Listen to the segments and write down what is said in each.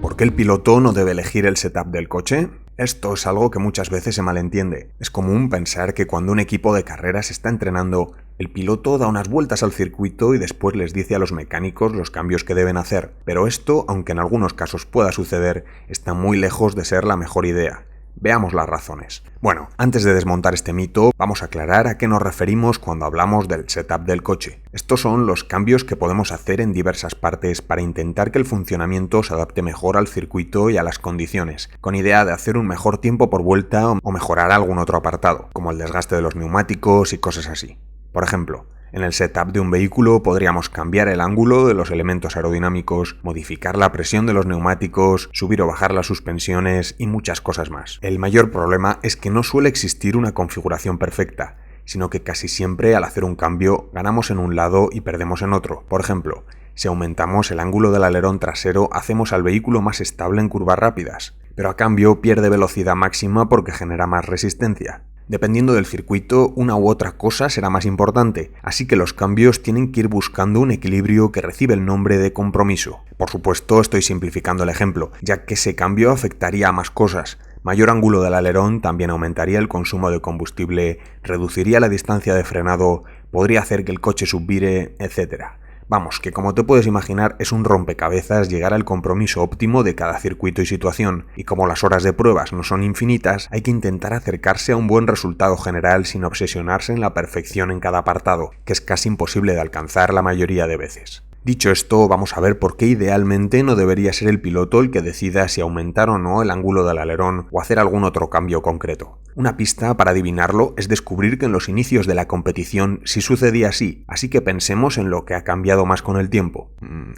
¿Por qué el piloto no debe elegir el setup del coche? Esto es algo que muchas veces se malentiende. Es común pensar que cuando un equipo de carreras está entrenando, el piloto da unas vueltas al circuito y después les dice a los mecánicos los cambios que deben hacer. Pero esto, aunque en algunos casos pueda suceder, está muy lejos de ser la mejor idea. Veamos las razones. Bueno, antes de desmontar este mito, vamos a aclarar a qué nos referimos cuando hablamos del setup del coche. Estos son los cambios que podemos hacer en diversas partes para intentar que el funcionamiento se adapte mejor al circuito y a las condiciones, con idea de hacer un mejor tiempo por vuelta o mejorar algún otro apartado, como el desgaste de los neumáticos y cosas así. Por ejemplo, en el setup de un vehículo podríamos cambiar el ángulo de los elementos aerodinámicos, modificar la presión de los neumáticos, subir o bajar las suspensiones y muchas cosas más. El mayor problema es que no suele existir una configuración perfecta, sino que casi siempre al hacer un cambio ganamos en un lado y perdemos en otro. Por ejemplo, si aumentamos el ángulo del alerón trasero, hacemos al vehículo más estable en curvas rápidas, pero a cambio pierde velocidad máxima porque genera más resistencia. Dependiendo del circuito, una u otra cosa será más importante, así que los cambios tienen que ir buscando un equilibrio que recibe el nombre de compromiso. Por supuesto, estoy simplificando el ejemplo, ya que ese cambio afectaría a más cosas. Mayor ángulo del alerón también aumentaría el consumo de combustible, reduciría la distancia de frenado, podría hacer que el coche subvire, etc. Vamos, que como te puedes imaginar es un rompecabezas llegar al compromiso óptimo de cada circuito y situación, y como las horas de pruebas no son infinitas, hay que intentar acercarse a un buen resultado general sin obsesionarse en la perfección en cada apartado, que es casi imposible de alcanzar la mayoría de veces. Dicho esto, vamos a ver por qué idealmente no debería ser el piloto el que decida si aumentar o no el ángulo del alerón o hacer algún otro cambio concreto. Una pista para adivinarlo es descubrir que en los inicios de la competición sí sucedía así que pensemos en lo que ha cambiado más con el tiempo.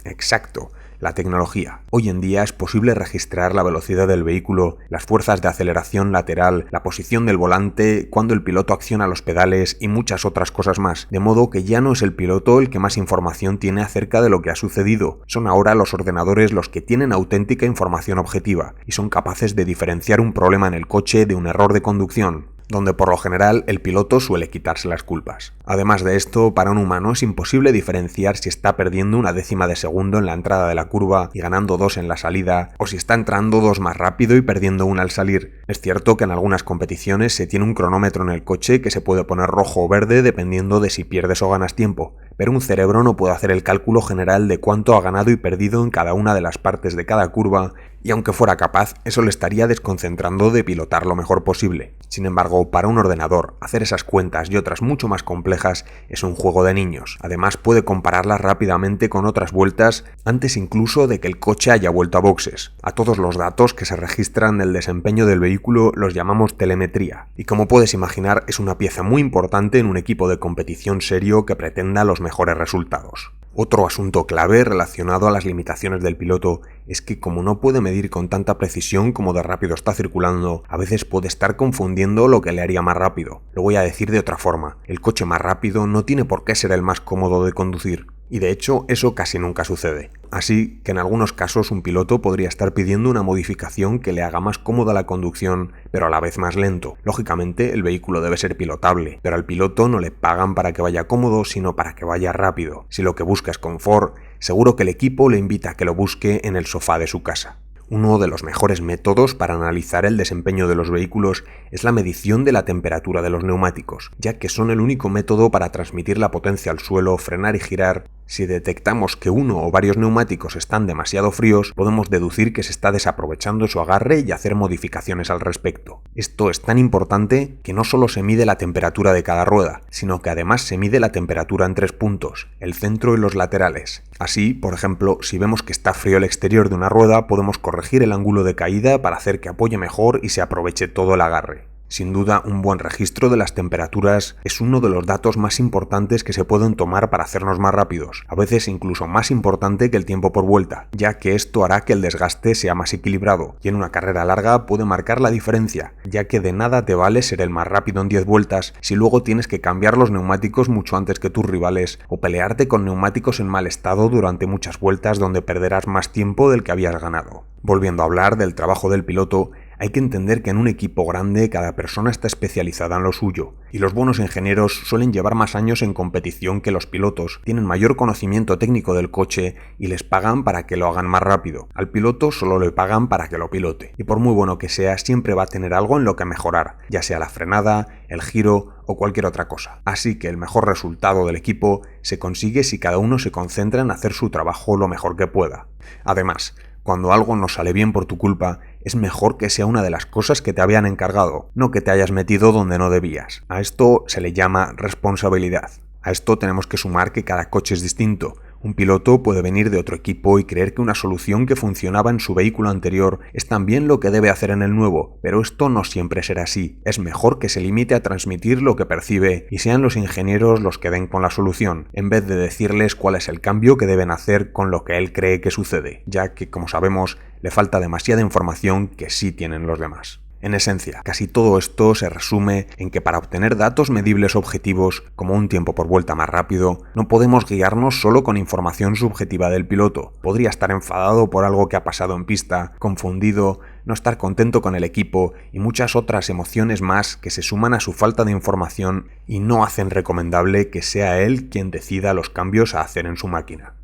Exacto. La tecnología. Hoy en día es posible registrar la velocidad del vehículo, las fuerzas de aceleración lateral, la posición del volante, cuando el piloto acciona los pedales y muchas otras cosas más, de modo que ya no es el piloto el que más información tiene acerca de lo que ha sucedido, son ahora los ordenadores los que tienen auténtica información objetiva y son capaces de diferenciar un problema en el coche de un error de conducción, donde por lo general el piloto suele quitarse las culpas. Además de esto, para un humano es imposible diferenciar si está perdiendo una décima de segundo en la entrada de la curva y ganando 2 en la salida, o si está entrando 2 más rápido y perdiendo 1 al salir. Es cierto que en algunas competiciones se tiene un cronómetro en el coche que se puede poner rojo o verde dependiendo de si pierdes o ganas tiempo, pero un cerebro no puede hacer el cálculo general de cuánto ha ganado y perdido en cada una de las partes de cada curva, y aunque fuera capaz, eso le estaría desconcentrando de pilotar lo mejor posible. Sin embargo, para un ordenador, hacer esas cuentas y otras mucho más complejas es un juego de niños. Además, puede compararlas rápidamente con otras vueltas antes incluso de que el coche haya vuelto a boxes. A todos los datos que se registran del desempeño del vehículo los llamamos telemetría, y como puedes imaginar es una pieza muy importante en un equipo de competición serio que pretenda los mejores resultados. Otro asunto clave relacionado a las limitaciones del piloto es que como no puede medir con tanta precisión como de rápido está circulando, a veces puede estar confundiendo lo que le haría más rápido. Lo voy a decir de otra forma, el coche más rápido no tiene por qué ser el más cómodo de conducir. Y de hecho, eso casi nunca sucede. Así que en algunos casos un piloto podría estar pidiendo una modificación que le haga más cómoda la conducción, pero a la vez más lento. Lógicamente, el vehículo debe ser pilotable, pero al piloto no le pagan para que vaya cómodo, sino para que vaya rápido. Si lo que busca es confort, seguro que el equipo le invita a que lo busque en el sofá de su casa. Uno de los mejores métodos para analizar el desempeño de los vehículos es la medición de la temperatura de los neumáticos, ya que son el único método para transmitir la potencia al suelo, frenar y girar. Si detectamos que uno o varios neumáticos están demasiado fríos, podemos deducir que se está desaprovechando su agarre y hacer modificaciones al respecto. Esto es tan importante que no solo se mide la temperatura de cada rueda, sino que además se mide la temperatura en 3 puntos, el centro y los laterales. Así, por ejemplo, si vemos que está frío el exterior de una rueda, podemos corregir el ángulo de caída para hacer que apoye mejor y se aproveche todo el agarre. Sin duda, un buen registro de las temperaturas es uno de los datos más importantes que se pueden tomar para hacernos más rápidos, a veces incluso más importante que el tiempo por vuelta, ya que esto hará que el desgaste sea más equilibrado, y en una carrera larga puede marcar la diferencia, ya que de nada te vale ser el más rápido en 10 vueltas si luego tienes que cambiar los neumáticos mucho antes que tus rivales, o pelearte con neumáticos en mal estado durante muchas vueltas donde perderás más tiempo del que habías ganado. Volviendo a hablar del trabajo del piloto, Hay que entender que en un equipo grande cada persona está especializada en lo suyo, y los buenos ingenieros suelen llevar más años en competición que los pilotos, tienen mayor conocimiento técnico del coche y les pagan para que lo hagan más rápido. Al piloto solo le pagan para que lo pilote, y por muy bueno que sea, siempre va a tener algo en lo que mejorar, ya sea la frenada, el giro o cualquier otra cosa. Así que el mejor resultado del equipo se consigue si cada uno se concentra en hacer su trabajo lo mejor que pueda. Además, cuando algo no sale bien por tu culpa, es mejor que sea una de las cosas que te habían encargado, no que te hayas metido donde no debías. A esto se le llama responsabilidad. A esto tenemos que sumar que cada coche es distinto. Un piloto puede venir de otro equipo y creer que una solución que funcionaba en su vehículo anterior es también lo que debe hacer en el nuevo, pero esto no siempre será así. Es mejor que se limite a transmitir lo que percibe y sean los ingenieros los que den con la solución, en vez de decirles cuál es el cambio que deben hacer con lo que él cree que sucede, ya que, como sabemos, le falta demasiada información que sí tienen los demás. En esencia, casi todo esto se resume en que para obtener datos medibles objetivos, como un tiempo por vuelta más rápido, no podemos guiarnos solo con información subjetiva del piloto. Podría estar enfadado por algo que ha pasado en pista, confundido, no estar contento con el equipo y muchas otras emociones más que se suman a su falta de información y no hacen recomendable que sea él quien decida los cambios a hacer en su máquina.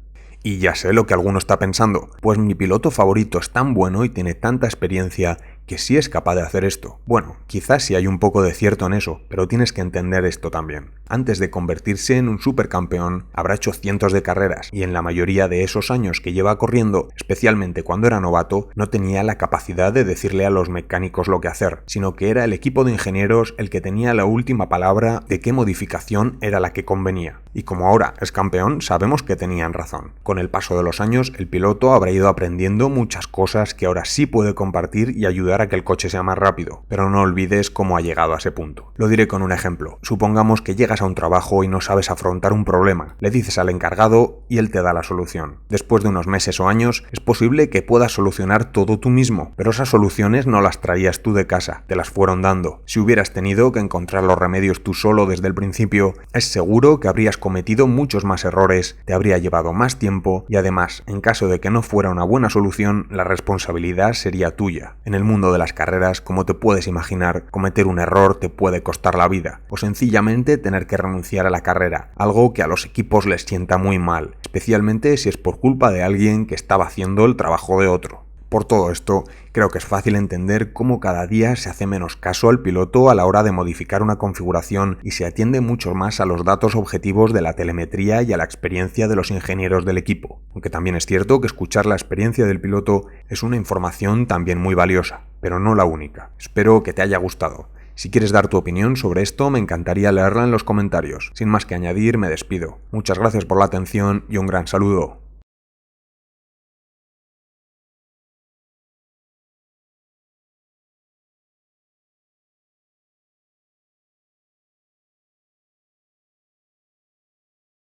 Y ya sé lo que alguno está pensando, pues mi piloto favorito es tan bueno y tiene tanta experiencia que sí es capaz de hacer esto. Bueno, quizás sí hay un poco de cierto en eso, pero tienes que entender esto también. Antes de convertirse en un supercampeón, habrá hecho cientos de carreras, y en la mayoría de esos años que lleva corriendo, especialmente cuando era novato, no tenía la capacidad de decirle a los mecánicos lo que hacer, sino que era el equipo de ingenieros el que tenía la última palabra de qué modificación era la que convenía. Y como ahora es campeón, sabemos que tenían razón. Con el paso de los años, el piloto habrá ido aprendiendo muchas cosas que ahora sí puede compartir y ayudar a que el coche sea más rápido, pero no olvides cómo ha llegado a ese punto. Lo diré con un ejemplo. Supongamos que llegas a un trabajo y no sabes afrontar un problema. Le dices al encargado y él te da la solución. Después de unos meses o años, es posible que puedas solucionar todo tú mismo, pero esas soluciones no las traías tú de casa, te las fueron dando. Si hubieras tenido que encontrar los remedios tú solo desde el principio, es seguro que habrías cometido muchos más errores, te habría llevado más tiempo y además, en caso de que no fuera una buena solución, la responsabilidad sería tuya. En el mundo de las carreras, como te puedes imaginar, cometer un error te puede costar la vida, o sencillamente tener que renunciar a la carrera, algo que a los equipos les sienta muy mal, especialmente si es por culpa de alguien que estaba haciendo el trabajo de otro. Por todo esto, creo que es fácil entender cómo cada día se hace menos caso al piloto a la hora de modificar una configuración y se atiende mucho más a los datos objetivos de la telemetría y a la experiencia de los ingenieros del equipo. Aunque también es cierto que escuchar la experiencia del piloto es una información también muy valiosa, pero no la única. Espero que te haya gustado. Si quieres dar tu opinión sobre esto, me encantaría leerla en los comentarios. Sin más que añadir, me despido. Muchas gracias por la atención y un gran saludo.